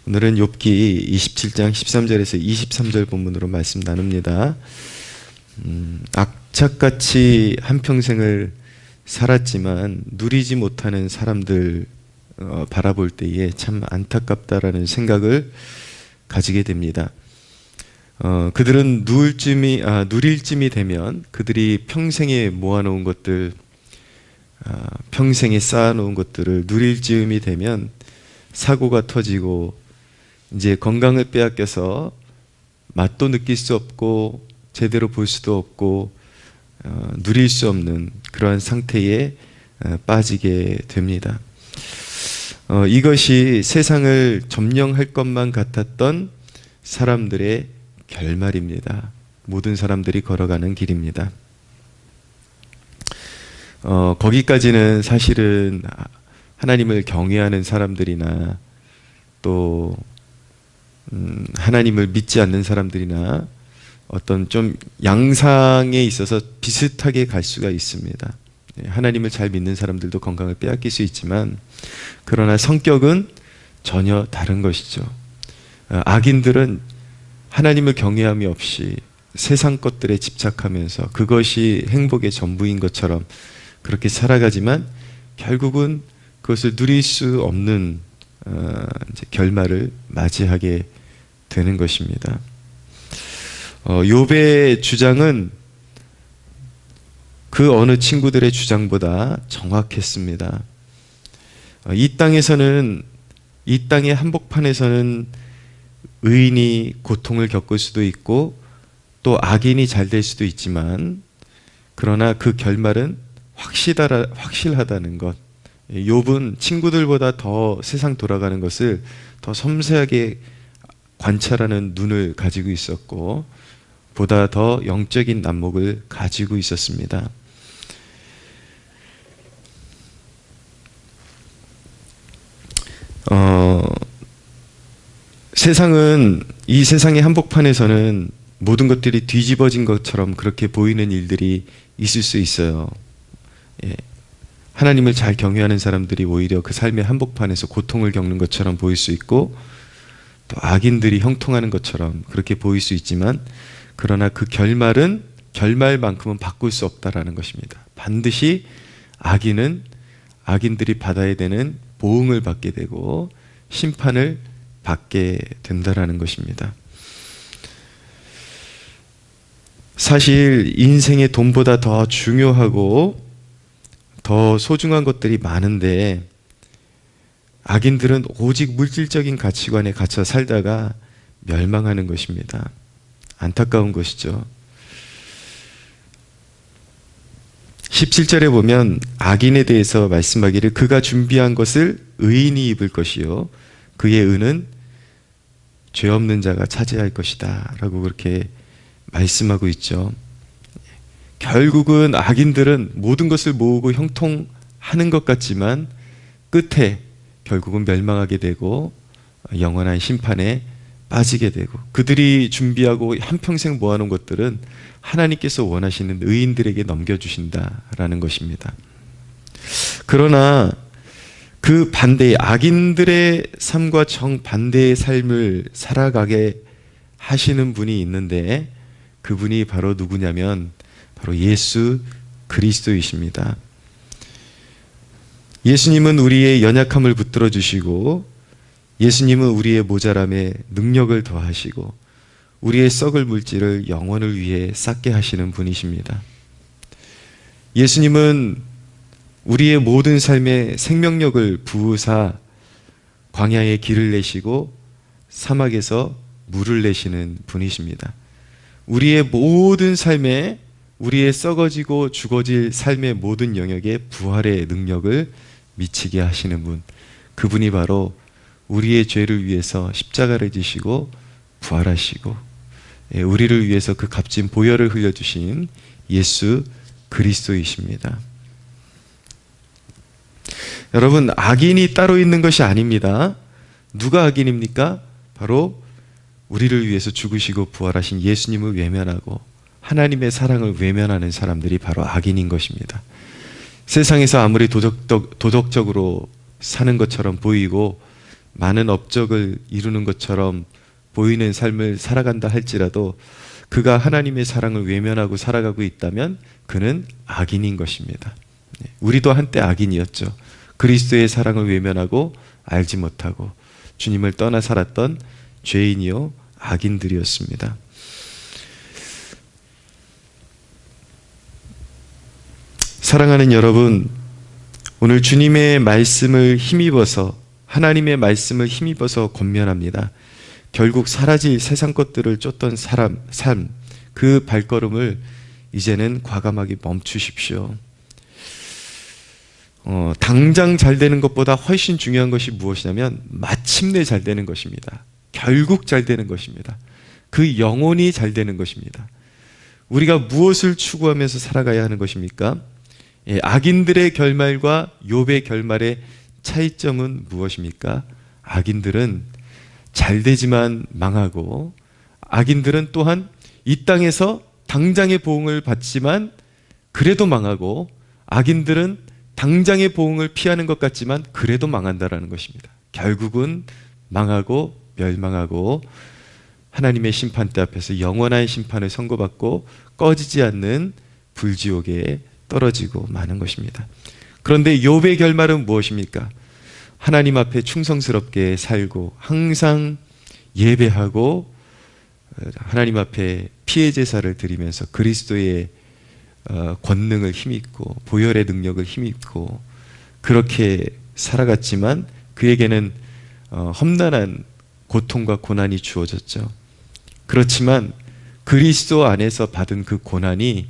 오늘은 욥기 27장 13절에서 23절 본문으로 말씀 나눕니다. 악착같이 한평생을 살았지만 누리지 못하는 사람들 바라볼 때에 참 안타깝다라는 생각을 가지게 됩니다. 그들은 누릴 쯤이 되면 그들이 평생에 모아놓은 것들, 평생에 쌓아놓은 것들을 누릴 즈음이 되면 사고가 터지고 이제 건강을 빼앗겨서 맛도 느낄 수 없고 제대로 볼 수도 없고 누릴 수 없는 그러한 상태에 빠지게 됩니다. 이것이 세상을 점령할 것만 같았던 사람들의 결말입니다. 모든 사람들이 걸어가는 길입니다. 거기까지는 사실은 하나님을 경외하는 사람들이나 또 하나님을 믿지 않는 사람들이나 어떤 좀 양상에 있어서 비슷하게 갈 수가 있습니다. 하나님을 잘 믿는 사람들도 건강을 빼앗길 수 있지만 그러나 성격은 전혀 다른 것이죠. 악인들은 하나님을 경외함이 없이 세상 것들에 집착하면서 그것이 행복의 전부인 것처럼 그렇게 살아가지만 결국은 그것을 누릴 수 없는 이제 결말을 맞이하게 되는 것입니다. 욥의 주장은 그 어느 친구들의 주장보다 정확했습니다. 이 땅의 한복판에서는 의인이 고통을 겪을 수도 있고 또 악인이 잘 될 수도 있지만 그러나 그 결말은 확실하다는 것. 욥은 친구들보다 더 세상 돌아가는 것을 더 섬세하게 관찰하는 눈을 가지고 있었고 보다 더 영적인 안목을 가지고 있었습니다. 이 세상의 한복판에서는 모든 것들이 뒤집어진 것처럼 그렇게 보이는 일들이 있을 수 있어요. 하나님을 잘 경외하는 사람들이 오히려 그 삶의 한복판에서 고통을 겪는 것처럼 보일 수 있고 또 악인들이 형통하는 것처럼 그렇게 보일 수 있지만 그러나 그 결말만큼은 바꿀 수 없다라는 것입니다. 반드시 악인들이 받아야 되는 보응을 받게 되고 심판을 받게 된다라는 것입니다. 사실 인생의 돈보다 더 중요하고 더 소중한 것들이 많은데 악인들은 오직 물질적인 가치관에 갇혀 살다가 멸망하는 것입니다. 안타까운 것이죠. 17절에 보면 악인에 대해서 말씀하기를 그가 준비한 것을 의인이 입을 것이요 그의 은은 죄 없는 자가 차지할 것이다 라고 그렇게 말씀하고 있죠. 결국은 악인들은 모든 것을 모으고 형통하는 것 같지만 끝에 결국은 멸망하게 되고 영원한 심판에 빠지게 되고 그들이 준비하고 한평생 모아놓은 것들은 하나님께서 원하시는 의인들에게 넘겨주신다라는 것입니다. 그러나 그 반대의 악인들의 삶과 정반대의 삶을 살아가게 하시는 분이 있는데 그분이 바로 누구냐면 바로 예수 그리스도이십니다. 예수님은 우리의 연약함을 붙들어 주시고 예수님은 우리의 모자람에 능력을 더하시고 우리의 썩을 물질을 영원을 위해 쌓게 하시는 분이십니다. 예수님은 우리의 모든 삶에 생명력을 부으사 광야에 길을 내시고 사막에서 물을 내시는 분이십니다. 우리의 모든 삶에 우리의 썩어지고 죽어질 삶의 모든 영역에 부활의 능력을 미치게 하시는 분, 그분이 바로 우리의 죄를 위해서 십자가를 지시고 부활하시고 우리를 위해서 그 값진 보혈을 흘려주신 예수 그리스도이십니다. 여러분, 악인이 따로 있는 것이 아닙니다. 누가 악인입니까? 바로 우리를 위해서 죽으시고 부활하신 예수님을 외면하고 하나님의 사랑을 외면하는 사람들이 바로 악인인 것입니다. 세상에서 아무리 도덕적으로 사는 것처럼 보이고 많은 업적을 이루는 것처럼 보이는 삶을 살아간다 할지라도 그가 하나님의 사랑을 외면하고 살아가고 있다면 그는 악인인 것입니다. 우리도 한때 악인이었죠. 그리스도의 사랑을 외면하고 알지 못하고 주님을 떠나 살았던 죄인이요 악인들이었습니다. 사랑하는 여러분, 오늘 주님의 말씀을 힘입어서 하나님의 말씀을 힘입어서 권면합니다. 결국 사라질 세상 것들을 쫓던 삶, 그 발걸음을 이제는 과감하게 멈추십시오. 당장 잘 되는 것보다 훨씬 중요한 것이 무엇이냐면 마침내 잘 되는 것입니다. 결국 잘 되는 것입니다. 그 영혼이 잘 되는 것입니다. 우리가 무엇을 추구하면서 살아가야 하는 것입니까? 악인들의 결말과 욥의 결말의 차이점은 무엇입니까? 악인들은 잘 되지만 망하고, 악인들은 또한 이 땅에서 당장의 보응을 받지만 그래도 망하고, 악인들은 당장의 보응을 피하는 것 같지만 그래도 망한다라는 것입니다. 결국은 망하고 멸망하고 하나님의 심판대 앞에서 영원한 심판을 선고받고 꺼지지 않는 불지옥에 떨어지고 마는 것입니다. 그런데 욥의 결말은 무엇입니까? 하나님 앞에 충성스럽게 살고 항상 예배하고 하나님 앞에 피해 제사를 드리면서 그리스도의 권능을 힘입고 보혈의 능력을 힘입고 그렇게 살아갔지만 그에게는 험난한 고통과 고난이 주어졌죠. 그렇지만 그리스도 안에서 받은 그 고난이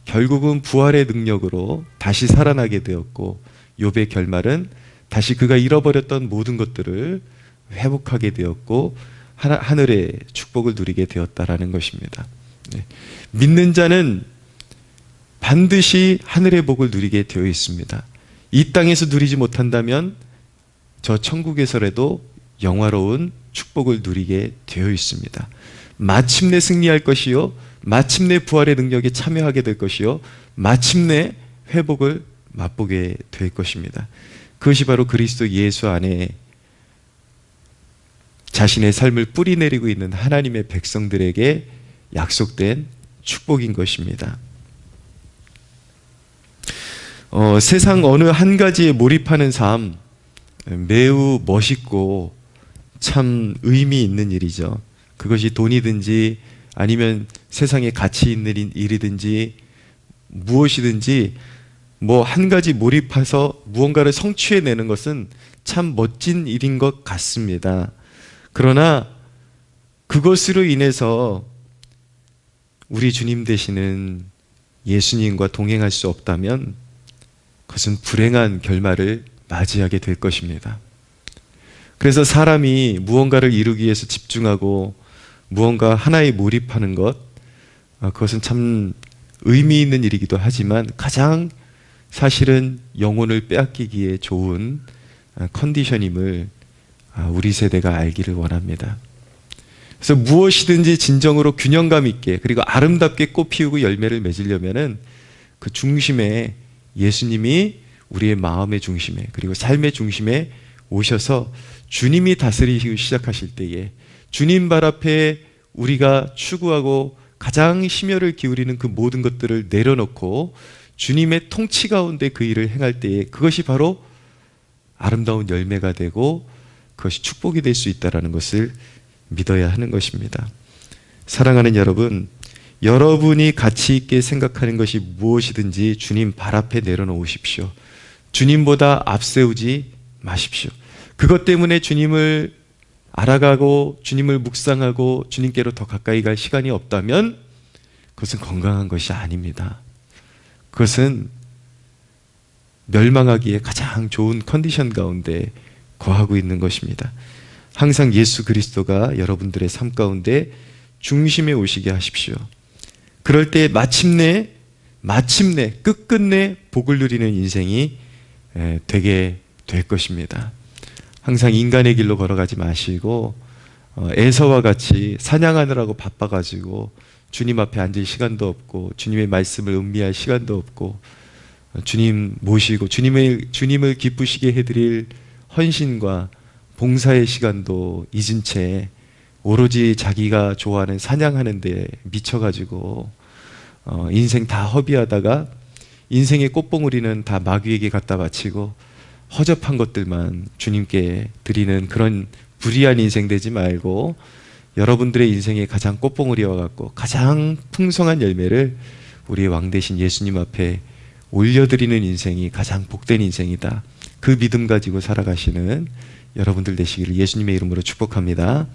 결국은 부활의 능력으로 다시 살아나게 되었고, 욥의 결말은 다시 그가 잃어버렸던 모든 것들을 회복하게 되었고 하늘의 축복을 누리게 되었다라는 것입니다. 믿는 자는 반드시 하늘의 복을 누리게 되어 있습니다. 이 땅에서 누리지 못한다면 저 천국에서라도 영화로운 축복을 누리게 되어 있습니다. 마침내 승리할 것이요, 마침내 부활의 능력에 참여하게 될 것이요, 마침내 회복을 맛보게 될 것입니다. 그것이 바로 그리스도 예수 안에 자신의 삶을 뿌리내리고 있는 하나님의 백성들에게 약속된 축복인 것입니다. 세상 어느 한 가지에 몰입하는 삶, 매우 멋있고 참 의미 있는 일이죠. 그것이 돈이든지 아니면 세상에 가치 있는 일이든지 무엇이든지 한 가지 몰입해서 무언가를 성취해내는 것은 참 멋진 일인 것 같습니다. 그러나 그것으로 인해서 우리 주님 되시는 예수님과 동행할 수 없다면 그것은 불행한 결말을 맞이하게 될 것입니다. 그래서 사람이 무언가를 이루기 위해서 집중하고 무언가 하나에 몰입하는 것, 그것은 참 의미 있는 일이기도 하지만 가장 사실은 영혼을 빼앗기기에 좋은 컨디션임을 우리 세대가 알기를 원합니다. 그래서 무엇이든지 진정으로 균형감 있게 그리고 아름답게 꽃 피우고 열매를 맺으려면은 그 중심에 예수님이 우리의 마음의 중심에 그리고 삶의 중심에 오셔서 주님이 다스리시기 시작하실 때에 주님 발 앞에 우리가 추구하고 가장 심혈을 기울이는 그 모든 것들을 내려놓고 주님의 통치 가운데 그 일을 행할 때에 그것이 바로 아름다운 열매가 되고 그것이 축복이 될 수 있다는 것을 믿어야 하는 것입니다. 사랑하는 여러분, 여러분이 가치 있게 생각하는 것이 무엇이든지 주님 발 앞에 내려놓으십시오. 주님보다 앞세우지 마십시오. 그것 때문에 주님을 알아가고 주님을 묵상하고 주님께로 더 가까이 갈 시간이 없다면 그것은 건강한 것이 아닙니다. 그것은 멸망하기에 가장 좋은 컨디션 가운데 거하고 있는 것입니다. 항상 예수 그리스도가 여러분들의 삶 가운데 중심에 오시게 하십시오. 그럴 때 마침내 끝끝내 복을 누리는 인생이 되게 될 것입니다. 항상 인간의 길로 걸어가지 마시고 에서와 같이 사냥하느라고 바빠가지고 주님 앞에 앉을 시간도 없고 주님의 말씀을 음미할 시간도 없고 주님 모시고 주님을 기쁘시게 해드릴 헌신과 봉사의 시간도 잊은 채 오로지 자기가 좋아하는 사냥하는 데 미쳐가지고 인생 다 허비하다가 인생의 꽃봉오리는 다 마귀에게 갖다 바치고 허접한 것들만 주님께 드리는 그런 불의한 인생 되지 말고 여러분들의 인생의 가장 꽃봉오리와 같고 가장 풍성한 열매를 우리의 왕 대신 예수님 앞에 올려드리는 인생이 가장 복된 인생이다. 그 믿음 가지고 살아가시는 여러분들 되시기를 예수님의 이름으로 축복합니다.